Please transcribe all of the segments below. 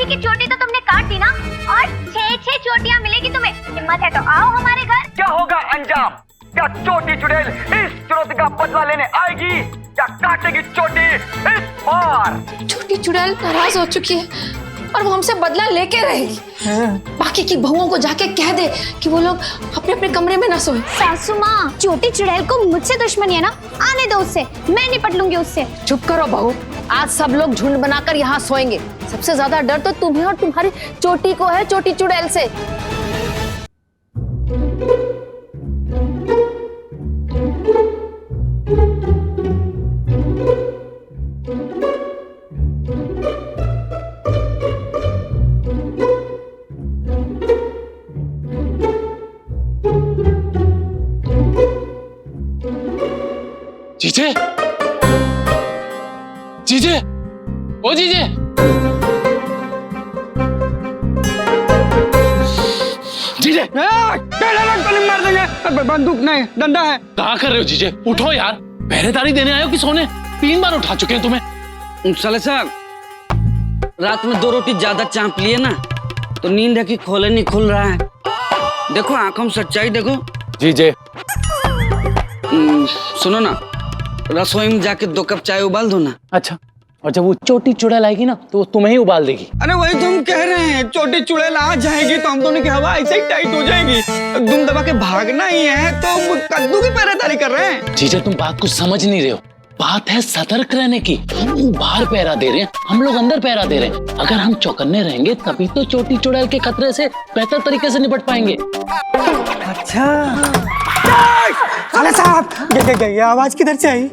बाकी की चोटी तो तुमने काट दी ना, और 6 चोटियां मिलेगी तुम्हें। हिम्मत है तो आओ हमारे घर। क्या होगा अंजाम? क्या चोटी चुड़ैल इस चुनौती का बदला लेने आएगी या काटेगी चोटी इस बार? छोटी चुड़ैल नाराज हो चुकी है और वो हमसे बदला लेके रहेगी। बाकी की बहुओं को जाके कह दे कि वो लोग अपने अपने कमरे में न सोए। सासू माँ, छोटी चुड़ैल को मुझसे दुश्मनी है ना, आने दो उससे, मैं निपट लूंगी उससे। चुप करो बहू, आज सब लोग झुंड बनाकर यहाँ सोएंगे। सबसे ज्यादा डर तो तुम्हें और तुम्हारी चोटी को है, चोटी चुड़ैल से। जीजे, जीजे, ओ जीजे, जीजे, मार देंगे। बंदूक नहीं, डंडा है। कहाँ कर रहे हो जीजे? उठो यार, पहरेदारी देने आए हो कि सोने? 3 बार उठा चुके हैं तुम्हें। साले साहब, रात में 2 रोटी ज्यादा चाप लिए ना, तो नींद है कि खोले नहीं खुल रहा है। देखो आंखों में सच्चाई देखो। जीजे, सुनो ना, रसोई में जाके 2 कप चाय उबाल दो ना। अच्छा, और जब वो चोटी चुड़ैल आएगी ना तो वो तुम्हें ही उबाल देगी। अरे वही तुम कह रहे हैं, चोटी चुड़ैल आ जाएगी तो हम दोनों की हवा ऐसे ही टाइट हो जाएगी। दुम दबा के भागना ही है तो कद्दू की पहरेदारी कर रहे हैं। जीजे, तुम बात कुछ समझ नहीं रहे हो। बात है सतर्क रहने की। वो बाहर पहरा दे रहे हैं, हम लोग अंदर पहरा दे रहे हैं। अगर हम चौकन्ने रहेंगे तभी तो चोटी चुड़ैल के खतरे से बेहतर तरीके से निपट पाएंगे। अच्छा साले साहब, ये आवाज किधर से आई?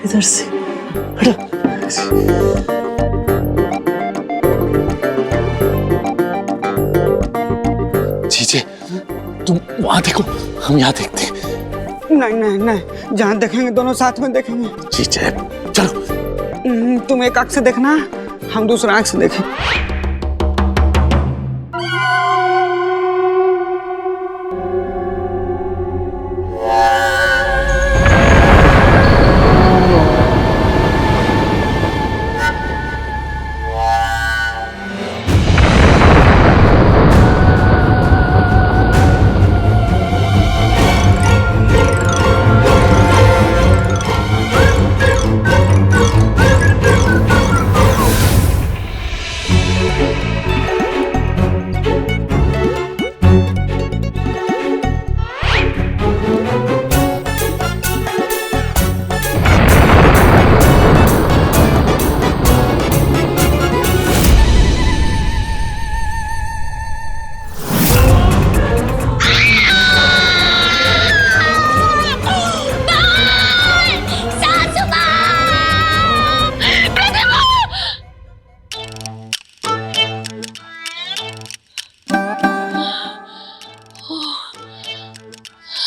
इधर से। जीजे, तुम वहां देखो, हम यहाँ देखते हैं। नहीं नहीं नहीं, जहाँ देखेंगे दोनों साथ में देखेंगे। जीजे, चलो। तुम एक आंख से देखना, हम दूसरा आंख से देखें।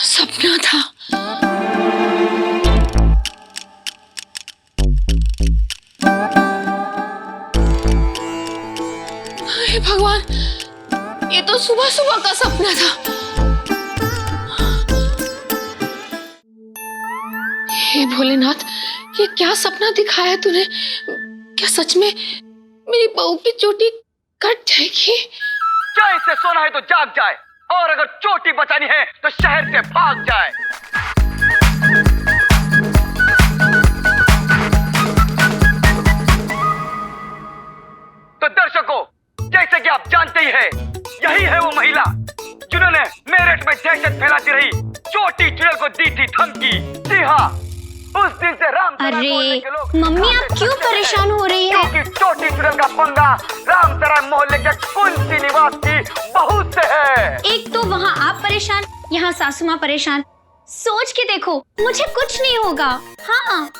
सपना था। हे भगवान, ये तो सुबह सुबह का सपना था। हे भोलेनाथ, ये क्या सपना दिखाया तूने? क्या सच में मेरी बहू की चोटी कट जाएगी? क्या इसे सोना है तो जाग जाए, और अगर चोटी बचानी है तो शहर से भाग जाए। तो दर्शकों, जैसे कि आप जानते ही हैं, यही है वो महिला जिन्होंने मेरठ में दहशत फैलाती रही चोटी चुड़ैल को दी थी धमकी। जी हाँ, उस दिन से रामसराय मोहल्ले के लोग। मम्मी, आप क्यों परेशान हो रही है? क्योंकि चोटी चुड़ैल का पंगा रामसराय मोहल्ले के कुंती निवास की बहू से है। एक तो वहाँ आप परेशान, यहाँ सासू माँ परेशान। सोच के देखो, मुझे कुछ नहीं होगा। हाँ,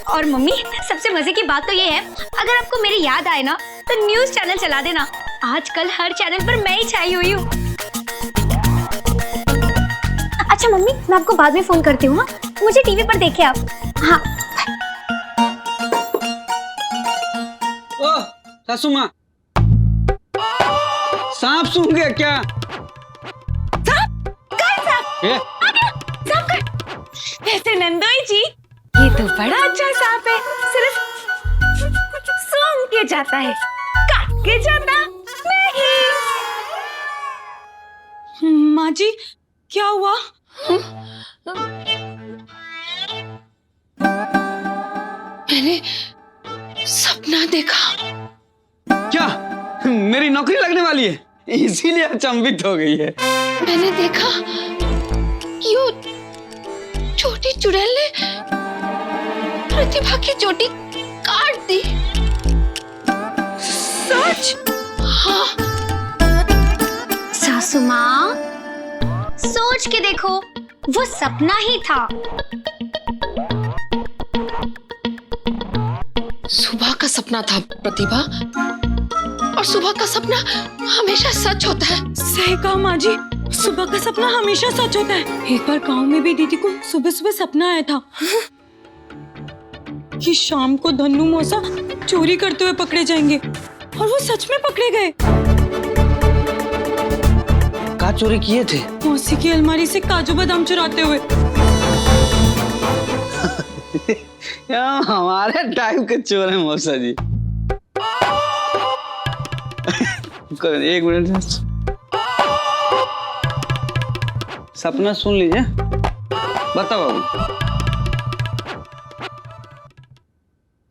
और मम्मी, सबसे मजे की बात तो ये है, अगर आपको मेरी याद आए ना तो न्यूज चैनल चला देना। आजकल हर चैनल पर मैं ही छाई हुई हूँ। अच्छा मम्मी, मैं आपको बाद में फोन करती हूँ। मुझे टीवी पर देखे आप। हाँ। ओ सासू माँ, सांप सूंघ गया क्या? ऐसे नंदोई जी, ये तो बड़ा अच्छा सांप है, सिर्फ सूंघ के जाता है, काट के जाता नहीं। माँ जी क्या हुआ? मैंने सपना देखा। क्या मेरी नौकरी लगने वाली है, इसीलिए अचंभित हो गई है? मैंने देखा कि वो छोटी चुड़ैल ने प्रतिभा की चोटी काट दी। सच? हाँ। सासू माँ, सोच के देखो, वो सपना ही था। सुबह का सपना था प्रतिभा, और सुबह का सपना हमेशा सच होता है। सही कहा माँ जी, सुबह का सपना हमेशा सच होता है। एक बार गांव में भी दीदी को सुबह सुबह सपना आया था कि शाम को धन्नू मौसा चोरी करते हुए पकड़े जाएंगे, और वो सच में पकड़े गए। का चोरी किए थे? मौसी की अलमारी से काजू बादाम चुराते हुए। हमारे टाइम के चोर है मौसा जी। एक मिनट, सपना सुन लीजिए, बताओ बाबू।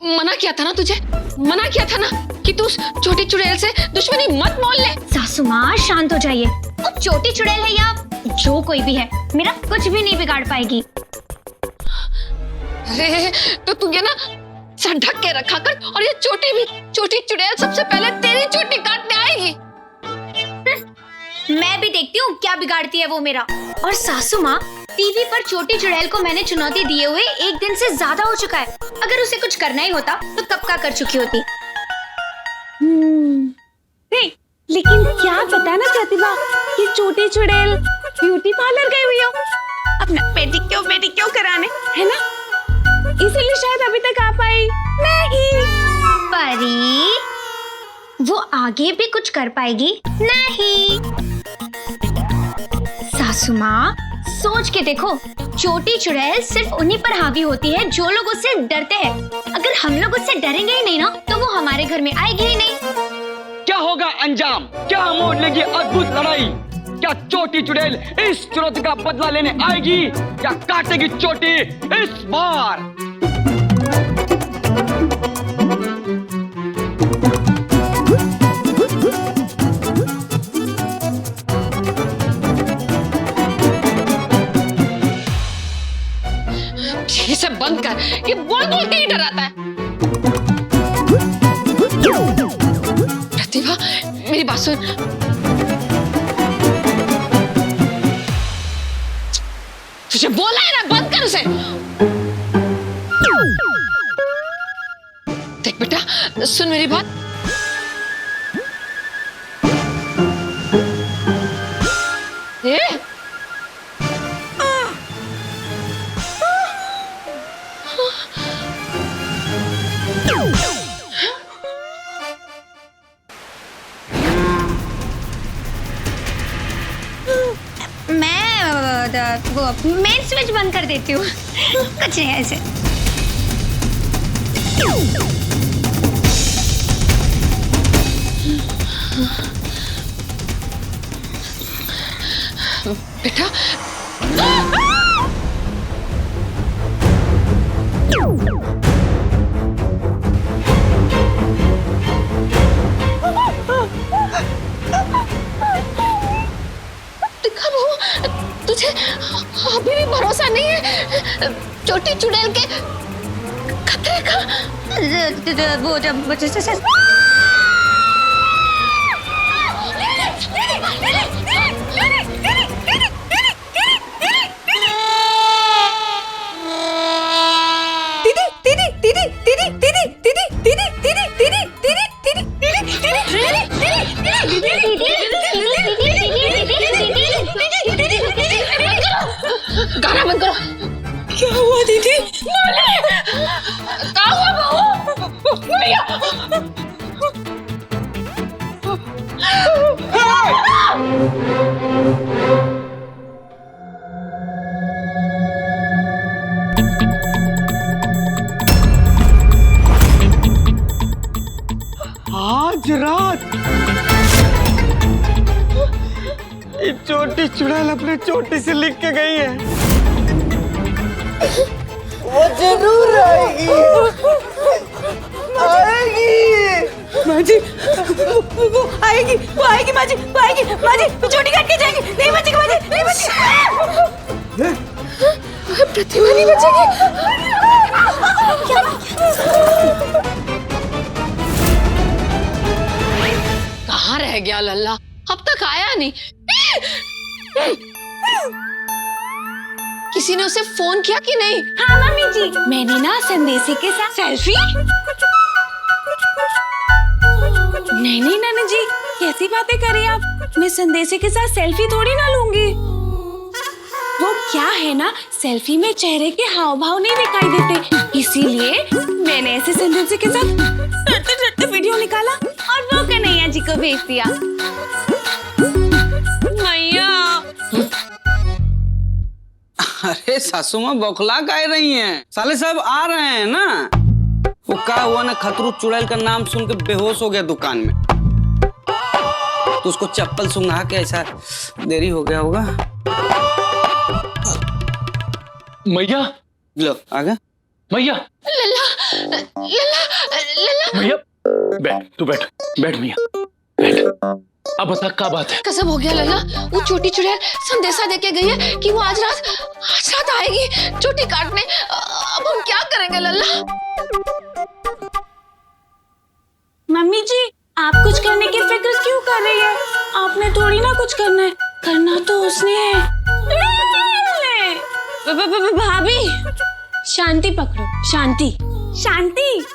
मना किया था ना तुझे, मना किया था ना कि तू उस छोटी चुड़ैल से दुश्मनी मत मोल ले। सासू माँ शांत हो जाइए। वो छोटी चुड़ैल है या जो कोई भी है, मेरा कुछ भी नहीं बिगाड़ पाएगी। अरे तो तू ये ना सर ढक के रखा कर, और ये छोटी चुड़ैल सबसे पहले तेरी चोटी काटने आएगी। मैं भी देखती हूँ क्या बिगाड़ती है वो मेरा। और सासू माँ, टीवी पर छोटी चुड़ैल को मैंने चुनौती दिए हुए 1 दिन से ज्यादा हो चुका है। अगर उसे कुछ करना ही होता तो कब का कर चुकी होती। नहीं, लेकिन क्या पता ना प्रतिभा कि छोटी चुड़ैल ब्यूटी पार्लर गई हुई हो अपना पेडिक्योर कराने, है ना? इसीलिए शायद अभी तक आ पाई नहीं। परी, वो आगे भी कुछ कर पाएगी नहीं। सासू माँ, सोच के देखो, छोटी चुड़ैल सिर्फ उन्हीं पर हावी होती है जो लोग उससे डरते हैं। अगर हम लोग उससे डरेंगे ही नहीं ना, तो वो हमारे घर में आएगी ही नहीं। क्या होगा अंजाम? क्या मोड़ लेगी अद्भुत लड़ाई? क्या छोटी चुड़ैल इस चुनौती का बदला लेने आएगी या काटेगी चोटी इस बार? इसे बंद कर, ये बोल के ही डराता है। प्रतिभा मेरी बात सुन, तुझे बोला है ना, बंद कर उसे। देख बेटा, सुन मेरी बात। ए? वो मेन स्विच बंद कर देती हूँ। कुछ नहीं ऐसे। बेटा तुझे अभी भी भरोसा नहीं है छोटी चुड़ैल के खतरे का? वो जब गाना बंद करो। क्या हुआ दीदी? क्या हुआ बहू? आज रात ये चोटी चुड़ैल अपने चोटी से लिख के गई है, वो जरूर आएगी, आएगी माँ जी, वो आएगी माँ जी, वो आएगी माँ जी, वो चोटी काट के जाएगी। नहीं बचेगी माँ जी, नहीं बचेगी। प्रतिभा नहीं बचेगी। कहाँ रह गया लल्ला? अब तक आया नहीं। किसी ने उसे फोन किया कि नहीं? हाँ मम्मी जी, मैंने ना संदेशी के साथ सेल्फी। नहीं नहीं नाना जी, कैसी बातें कर रही हैं आप? मैं संदेशी के साथ सेल्फी थोड़ी ना लूंगी। वो क्या है ना, सेल्फी में चेहरे के हाव भाव नहीं दिखाई देते, इसीलिए मैंने ऐसे संदेशी के साथ डरते वीडियो निकाला और वो कन्हैया जी को भेज दिया। मैया, अरे सासू माँ बौखला काहे रही हैं? साले साहब आ रहे हैं ना। वो क्या हुआ ना, खतरू चुड़ैल का नाम सुन के बेहोश हो गया दुकान में, तो उसको चप्पल सुंघा के ऐसा देरी हो गया होगा। मैया, लो आ गया मैया, लल्ला लल्ला लल्ला, मैया बैठ, तू बैठ, बैठ मैया, बैठ। अब बता क्या बात है? कसम हो गया लल्ला, वो छोटी चुड़ैल संदेशा देके गई है कि वो आज रात आएगी चोटी काटने। अब हम क्या करेंगे लल्ला? मम्मी जी, आप कुछ करने की फिक्र क्यों कर रही है? आपने थोड़ी ना कुछ करना है, करना तो उसने है। भाभी, शांति पकड़ो, शांति शांति।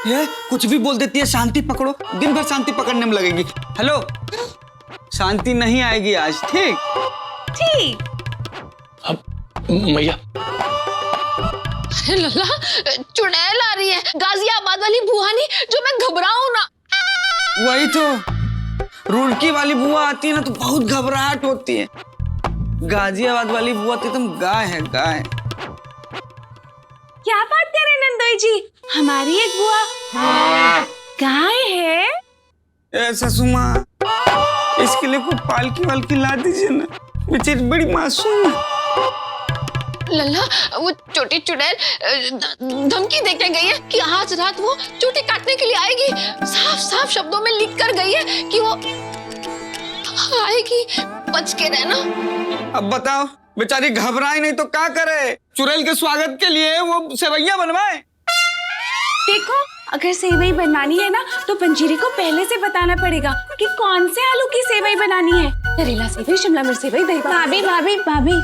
ये कुछ भी बोल देती है, शांति पकड़ो, दिन भर शांति पकड़ने में लगेगी। हेलो, शांति नहीं आएगी आज, ठीक ठीक। अब मैया, अरे लल्ला, चुड़ैल आ रही है, गाजियाबाद वाली बुहानी, जो मैं घबराऊं ना। वही तो, रुड़की वाली बुआ आती है ना तो बहुत घबराहट होती है, गाजियाबाद वाली बुआ तो एकदम गाय है, गाय। क्या बात कर रहे हैं नंदोई जी, हमारी एक बुआ गाय है। ए ससुमा, इसके लिए कोई पालकी वालकी ला दीजिए ना, बेचारी बड़ी मासूम है। लल्ला, वो छोटी चुड़ैल धमकी देके गई है कि आज रात वो चोटी काटने के लिए आएगी। साफ साफ शब्दों में लिख कर गई है कि वो आएगी, बच के रहना। अब बताओ, बेचारी घबराए नहीं तो क्या करे? चुड़ैल के स्वागत के लिए वो सेवैया बनवाए। देखो, अगर सेवई बनानी है ना तो पंजीरी को पहले से बताना पड़ेगा कि कौन से आलू की सेवई बनानी है। करेला सेवई, शिमला मिर्च सेवई, दही। भाभी भाभी भाभी,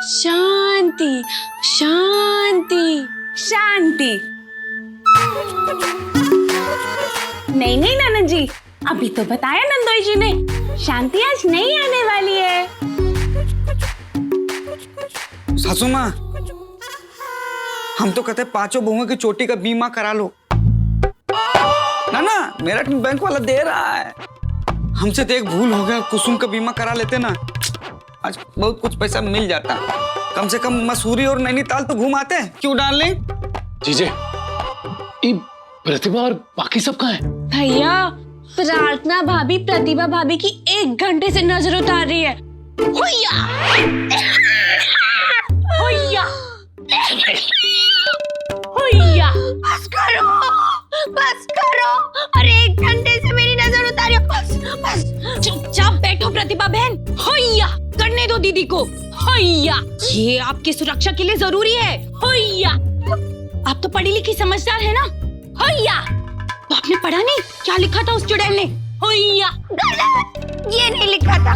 शांति शांति शांति। नहीं नहीं नाना जी, अभी तो बताया नंदोई जी ने, शांति आज नहीं आने वाली है। सासू माँ, हम तो कहते पांचों बहुओं की चोटी का बीमा करा लो ना, मेरठ में बैंक वाला दे रहा है। हमसे तो एक भूल हो गया, कुसुम का बीमा करा लेते ना, आज बहुत कुछ पैसा मिल जाता। कम से कम मसूरी और नैनीताल तो घूम आते हैं, क्यों डार्लिंग? जीजे, ये प्रतिभा और बाकी सब कहाँ है? भैया, प्रार्थना भाभी प्रतिभा भाभी की 1 घंटे से नजर उतार रही है। हुइया! हुइया! हुइया! बस करो, बस करो। अरे 1 घंटे से मेरी नजर उतारी हो, बस बस। चुपचाप बैठो प्रतिभा बहन। हुइया! करने दो दीदी को। हुइया! ये आपकी सुरक्षा के लिए जरूरी है। हुइया! आप तो पढ़ी लिखी समझदार है ना। हुइया! तो आपने पढ़ा नहीं क्या लिखा था उस चुड़ैल ने? हुइया! गलत, ये नहीं लिखा था।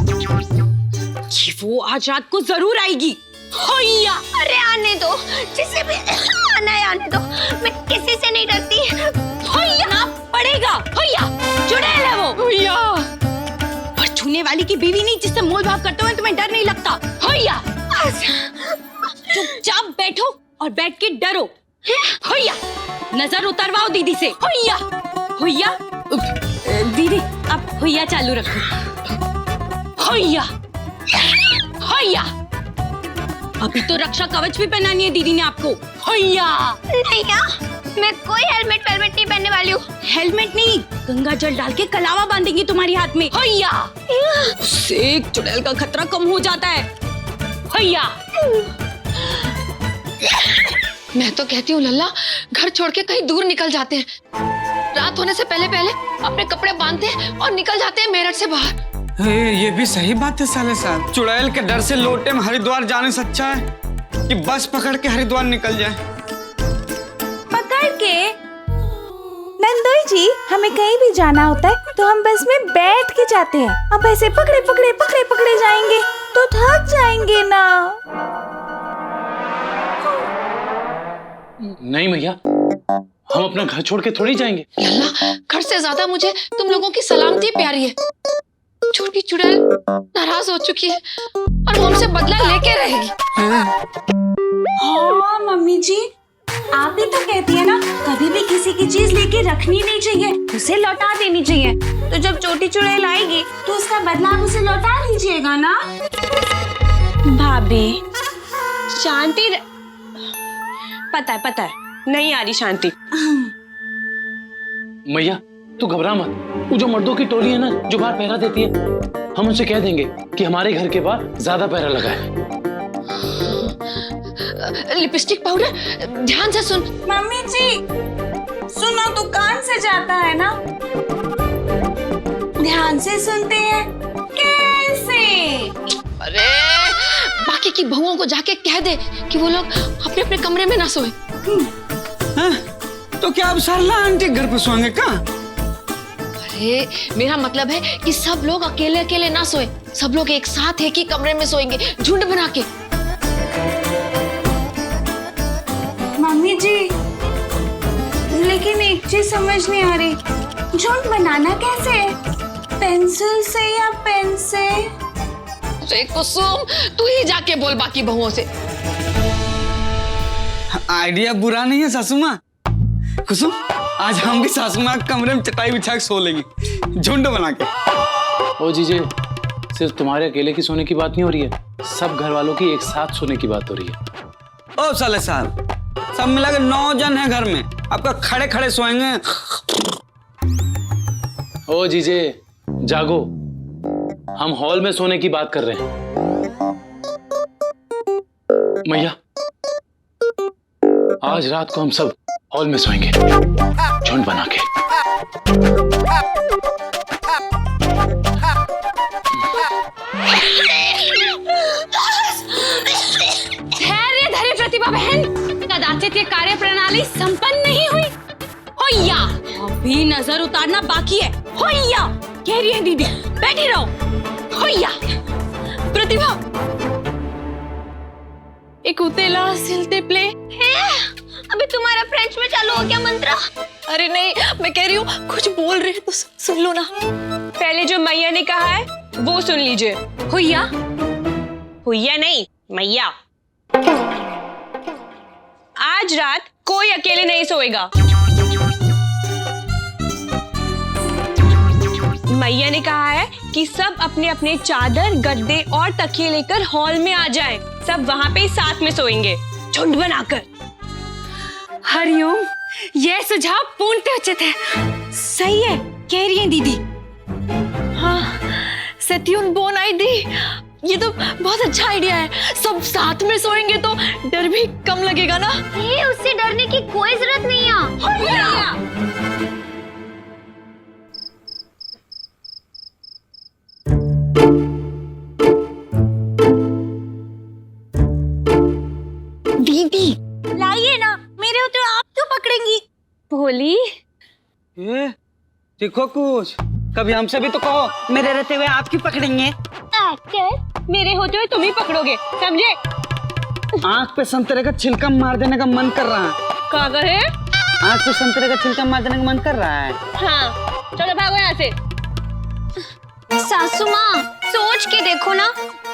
कि वो आज रात को जरूर आएगी। हुइया! अरे आने दो, जिसे भी आना है आने दो, मैं किसी से नहीं डरती। हुइया! ना पड़ेगा। हुइया! चुड़ैल है वो। हुइया! और छूने वाली की बीवी नहीं जिससे मोल भाव करते हुए तुम्हें डर नहीं लगता। हुइया! चुपचाप बैठो और बैठ के डरो। हुइया! नजर उतरवाओ दीदी से। हुइया! हुइया! दीदी आप हुइया चालू रखो। हुइया! हुइया! अभी तो रक्षा कवच भी पहनानी है दीदी ने आपको। हुइया! नहीं यार, मैं कोई हेलमेट नहीं पहनने वाली। वाली हूँ। हेलमेट नहीं, गंगा जल डाल के कलावा बांधेंगी तुम्हारी हाथ में। हैया, उससे एक चुड़ैल का खतरा कम हो जाता है। हैया। मैं तो कहती हूँ लल्ला, घर छोड़ के कहीं दूर निकल जाते हैं। रात होने से पहले पहले अपने कपड़े बांधते हैं और निकल जाते हैं मेरठ से बाहर। ये भी सही बात है साले साहब। चुड़ैल के डर से लोटे में हरिद्वार जाने से अच्छा है कि बस पकड़ के हरिद्वार निकल जाए। पकड़ के? नंदोई जी, हमें कहीं भी जाना होता है तो हम बस में बैठ के जाते हैं। अब ऐसे पकड़े पकड़े पकड़े पकड़े जाएंगे तो थक जाएंगे ना। नहीं भैया, हम अपना घर छोड़ के थोड़ी जाएंगे। लल्ला, घर से ज्यादा मुझे तुम लोगों की सलामती प्यारी है। छोटी चुड़ैल नाराज हो चुकी है और वो हमसे बदला लेके रहेगी। हाँ मम्मी जी, आप ही तो कहती है ना, कभी भी किसी की चीज लेके रखनी नहीं चाहिए, उसे लौटा देनी चाहिए। तो जब छोटी चुड़ैल आएगी तो उसका बदला आप उसे लौटा दीजिएगा ना। भाभी, शांति पता है नहीं आ रही शांति। मैया तू घबरा मत। वो जो मर्दों की टोली है ना, जो बाहर पहरा देती है, हम उनसे कह देंगे कि हमारे घर के बाहर ज्यादा पहरा लगा है। लिपस्टिक पाउडर, ध्यान से सुन। मम्मी जी सुनो तो कान से जाता है ना, ध्यान से सुनते हैं कैसे? अरे बाकी की बहुओं को जाके कह दे कि वो लोग अपने अपने कमरे में ना सोए। तो क्या अब सरला आंटी घर पे सोएंगे क्या? अरे मेरा मतलब है कि सब लोग अकेले अकेले ना सोए, सब लोग एक साथ एक ही कमरे में सोएंगे, झुंड बना के। मम्मी जी, लेकिन एक चीज समझ नहीं आ रही, झुंड बनाना कैसे है? पेंसिल से या पेन से? अरे कुसुम, तू ही जाके बोल बाकी बहुओं से। आइडिया बुरा नहीं है सासू माँ। कुसुम, आज हम भी सासू माँ कमरे में चटाई बिछा के सो लेंगे, झुंड बना के। ओ जीजे, सिर्फ तुम्हारे अकेले की सोने की बात नहीं हो रही है, सब घर वालों की एक साथ सोने की बात हो रही है। ओ साले साहब, सब मिला के 9 जन है घर में, आपका खड़े खड़े सोएंगे। ओ जीजे जागो, हम हॉल में सोने की बात कर रहे हैं। मैया आज रात को हम सब हॉल में सोएंगे, झुंड बना के। धैर्य धरे प्रतिभा बहन, कदाचित ये कार्य प्रणाली संपन्न नहीं हुई। होइया, अभी नजर उतारना बाकी है। होइया, कह रही है दीदी, बैठी रहो। होइया, प्रतिभा, एक उतेला सिलते प्ले। अभी तुम्हारा फ्रेंच में चालू हो गया मंत्र? अरे नहीं, मैं कह रही हूँ कुछ बोल रहे हैं तो सुन लो ना। पहले जो मैया ने कहा है वो सुन लीजिए। होइया, हुईया नहीं, मैया। आज रात कोई अकेले नहीं सोएगा। मैया ने कहा है कि सब अपने अपने चादर, गद्दे और तकिए लेकर हॉल में आ जाएं। सब वहां पे साथ में सोएंगे, झुंड बनाकर। हरिओम, यह सुझाव पूर्णतः उचित है। सही है, कह रही है दीदी। हाँ, सत्युन बोन आई दी, ये तो बहुत अच्छा आइडिया है। सब साथ में सोएंगे तो डर भी कम लगेगा ना। ये उससे डरने की कोई जरूरत नहीं है। दीदी लाइए ना, मेरे होते आप क्यों पकड़ेंगी? भोली, देखो कुछ, कभी हमसे भी तो कहो, मेरे रहते हुए आप क्यों पकड़ेंगे? मेरे होते हुए तुम ही पकड़ोगे, समझे? आंख पे संतरे का छिलका मार देने का मन कर रहा है। क्या करे? आंख पे संतरे का छिलका मार देने का मन कर रहा है। हाँ, चलो भागो यहाँ से। सासू माँ, सोच के देखो ना,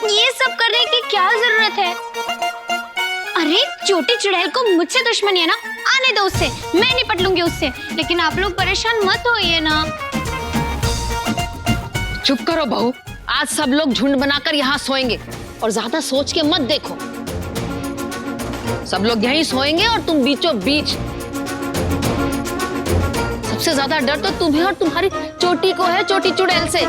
ये सब करने की क्या जरूरत है? अरे छोटी चुड़ैल को मुझसे दुश्मनी है ना, आने दो उससे, मैं निपट लूंगी उससे। लेकिन आप लोग परेशान मत होइए ना। चुप करो बहू, आज सब लोग झुंड बनाकर यहाँ सोएंगे और ज्यादा सोच के मत देखो। सब लोग यहीं सोएंगे और तुम बीचों बीच। सबसे ज्यादा डर तो तुम्हें और तुम्हारी चोटी को है, चोटी चुड़ैल से।